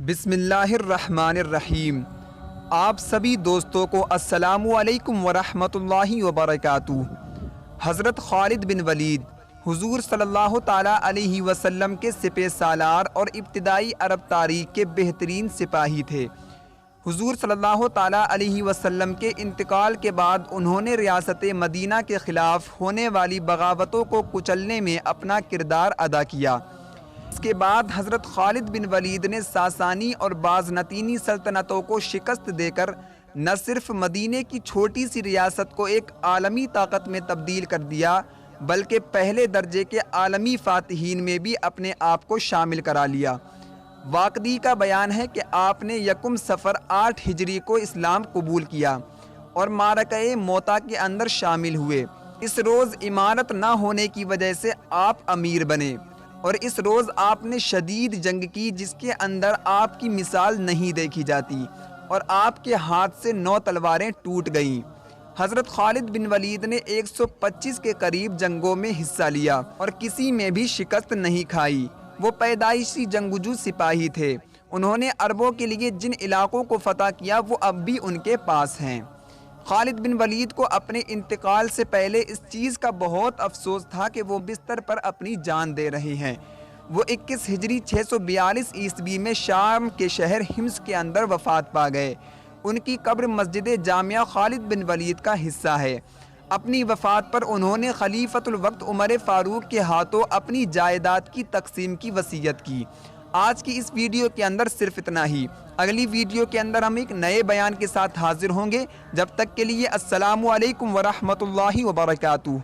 بسم اللہ الرحمن الرحیم۔ آپ سبھی دوستوں کو السلام علیکم ورحمۃ اللہ وبرکاتہ۔ حضرت خالد بن ولید حضور صلی اللہ تعالیٰ علیہ وسلم کے سپہ سالار اور ابتدائی عرب تاریخ کے بہترین سپاہی تھے۔ حضور صلی اللہ تعالیٰ علیہ وسلم کے انتقال کے بعد انہوں نے ریاست مدینہ کے خلاف ہونے والی بغاوتوں کو کچلنے میں اپنا کردار ادا کیا۔ اس کے بعد حضرت خالد بن ولید نے ساسانی اور بازنطینی سلطنتوں کو شکست دے کر نہ صرف مدینے کی چھوٹی سی ریاست کو ایک عالمی طاقت میں تبدیل کر دیا بلکہ پہلے درجے کے عالمی فاتحین میں بھی اپنے آپ کو شامل کرا لیا۔ واقعی کا بیان ہے کہ آپ نے یکم صفر 8 ہجری کو اسلام قبول کیا اور معرکہ موتا کے اندر شامل ہوئے۔ اس روز امارت نہ ہونے کی وجہ سے آپ امیر بنے اور اس روز آپ نے شدید جنگ کی جس کے اندر آپ کی مثال نہیں دیکھی جاتی اور آپ کے ہاتھ سے 9 تلواریں ٹوٹ گئیں۔ حضرت خالد بن ولید نے 125 کے قریب جنگوں میں حصہ لیا اور کسی میں بھی شکست نہیں کھائی۔ وہ پیدائشی جنگجو سپاہی تھے۔ انہوں نے عربوں کے لیے جن علاقوں کو فتح کیا وہ اب بھی ان کے پاس ہیں۔ خالد بن ولید کو اپنے انتقال سے پہلے اس چیز کا بہت افسوس تھا کہ وہ بستر پر اپنی جان دے رہے ہیں۔ وہ 21 ہجری 642 عیسوی میں شام کے شہر حمص کے اندر وفات پا گئے۔ ان کی قبر مسجد جامعہ خالد بن ولید کا حصہ ہے۔ اپنی وفات پر انہوں نے خلیفۃ الوقت عمر فاروق کے ہاتھوں اپنی جائیداد کی تقسیم کی وصیت کی۔ آج کی اس ویڈیو کے اندر صرف اتنا ہی۔ اگلی ویڈیو کے اندر ہم ایک نئے بیان کے ساتھ حاضر ہوں گے۔ جب تک کے لیے السلام علیکم ورحمۃ اللہ وبرکاتہ۔